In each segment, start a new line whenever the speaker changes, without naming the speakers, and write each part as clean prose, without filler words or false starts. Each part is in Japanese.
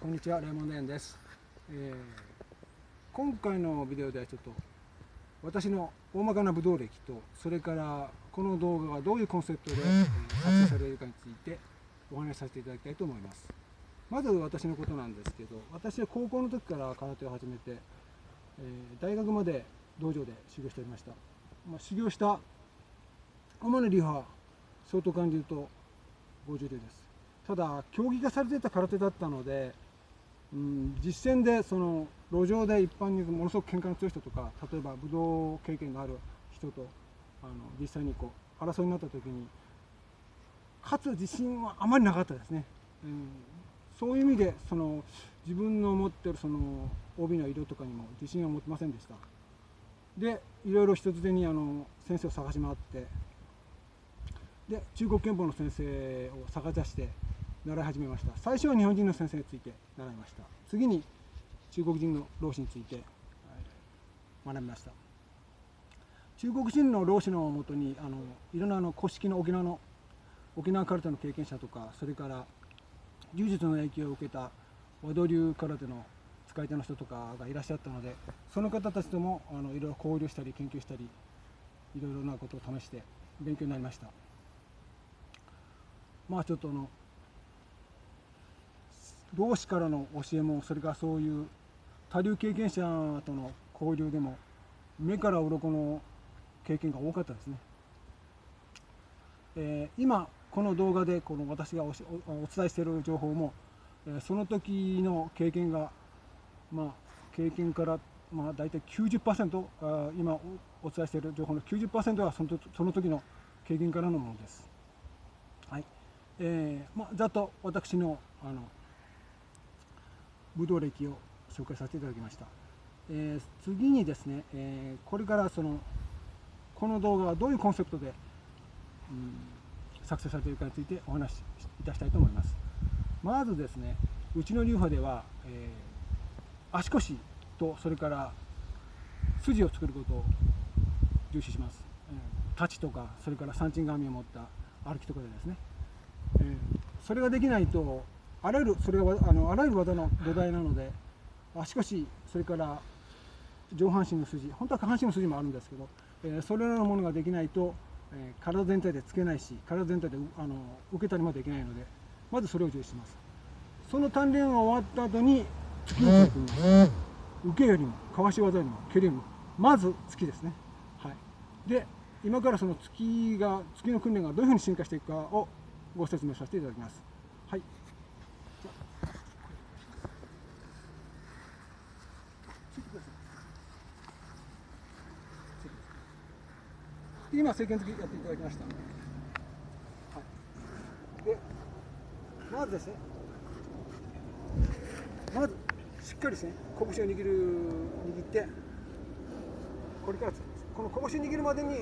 こんにちは、レモンデンです。今回のビデオではちょっと私の大まかなブドウ歴と、それからこの動画がどういうコンセプトで作成されるかについてお話しさせていただきたいと思います。まず私のことなんですけど、私は高校の時から空手を始めて、大学まで道場で修行しておりました。修行した主な流派は総統間流と剛柔流です。ただ競技化されていた空手だったので、実戦でその路上で一般にものすごく喧嘩の強い人とか、例えば武道経験がある人と実際に争いになった時に勝つ自信はあまりなかったですね。そういう意味で自分の持ってる帯の色とかにも自信は持ってませんでした。でいろいろ人づてに先生を探し回って、で中国拳法の先生を探し出して習い始めました。最初は日本人の先生について習いました。次に中国人の老師について学びました。中国人の老師のもとにいろんな古式の沖縄空手の経験者とか、それから柔術の影響を受けた和道流空手の使い手の人とかがいらっしゃったので、その方たちともいろいろ交流したり研究したり、いろいろなことを試して勉強になりました。ちょっと老師からの教えも、それからそういう多流経験者との交流でも目から鱗の経験が多かったですね。今この動画で私がお伝えしている情報も、その時の経験が経験から大体 90%、今お伝えしている情報の 90% はその時の経験からのものです。はい。ざっと私の武道歴を紹介させていただきました。次にですね、これからこの動画はどういうコンセプトで、作成されているかについてお話しいたしたいと思います。まずですね、うちの流派では、足腰とそれから筋を作ることを重視します。太刀とか、それから三鎮紙を持った歩きとかでですね、それができないとあらゆる技の土台なので、足腰、それから上半身の筋、本当は下半身の筋もあるんですけど、それらのものができないと、体全体でつけないし、体全体で受けたりもできないので、まずそれを重視します。その鍛錬が終わった後に突きに取り組みます。受けよりもかわし技よりも蹴りよりもまず突きですね。はい。で今からその突きの訓練がどういうふうに進化していくかをご説明させていただきます。はい。今、正拳突きやっていただきました。はい、でまずですね、しっかりですね、拳を握って、これからつきます。この拳を握るまでにい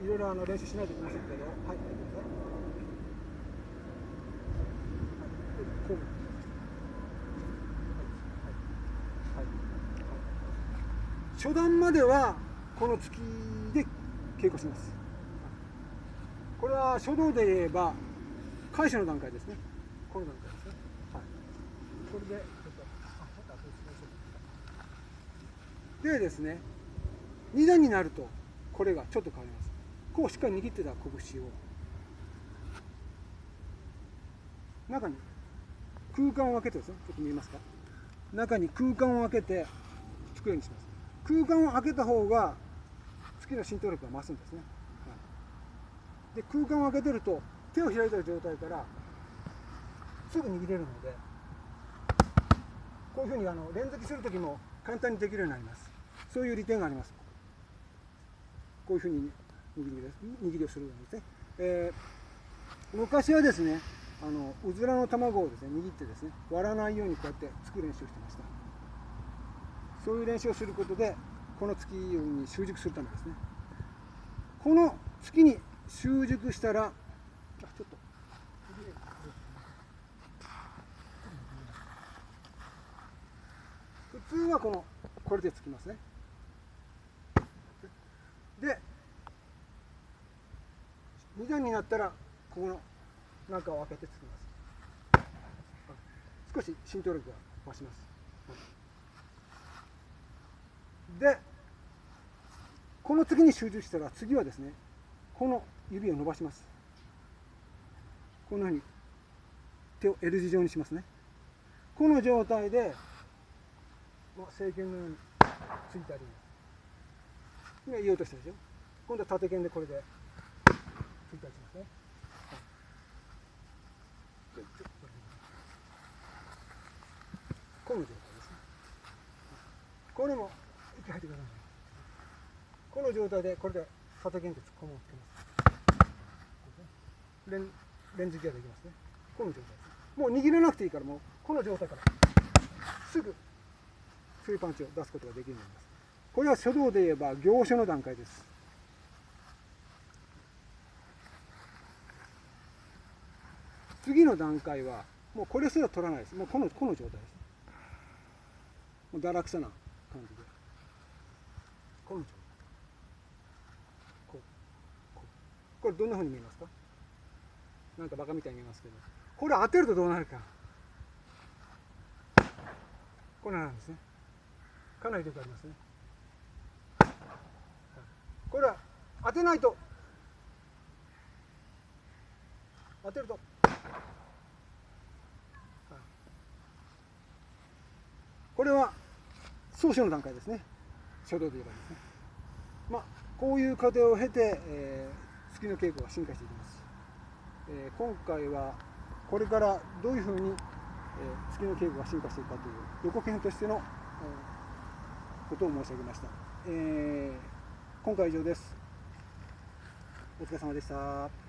ろいろ練習しないといけませんけど、はい、やってください。こう。初段まではこの突きで稽古します。これは書道で言えば返しの段階ですね。この段階ですね。はい。これでですね、2段になるとこれがちょっと変わります。こうしっかり握ってた拳を中に空間を空けてですね、ちょっと見えますか？中に空間を空けてつくようにします。空間を空けた方が突きの浸透力が増すんですね。はい、で空間を空けてると手を開いている状態からすぐ握れるので、こういうふうに連突きする時も簡単にできるようになります。そういう利点があります。こういうふうに握りをするようにですね。昔はですね、うずらの卵をですね握ってですね割らないようにこうやって突く練習をしてました。そういう練習をすることでこの突きに習熟するためですね。この突きに習熟したら、ちょっと普通はこれで突きますね。で2段になったらここの中を開けて突きます。少し浸透力が増します。でこの次に集中したら、次はですね、この指を伸ばします。このように手を L 字状にしますね。この状態で、正拳のようについてあります。今言おうとしたでしょ。今度は縦拳でこれでついたりしますね。この状態ですね。これも息吐いてください。この状態でこれで縦拳で突っ込むをつけます。レンジギアでいきますね。この状態です。もう握らなくていいから、もうこの状態からすぐスリーパンチを出すことができるようになります。これは書道で言えば行書の段階です。次の段階はもうこれすら取らないです。もうこの状態です。もう堕落さな感じで、この状態、これどんなふうに見えますか？なんかバカみたいに見えますけど、これ当てるとどうなるか、これなんですね。かなり力ありますね。これは当てないと、当てると、これは草書の段階ですね。書道で言えばですね。こういう過程を経て、突きの稽古が進化していきます。今回はこれからどういうふうに、突きの稽古が進化していくかという予告編としての、ことを申し上げました。今回は以上です。お疲れ様でした。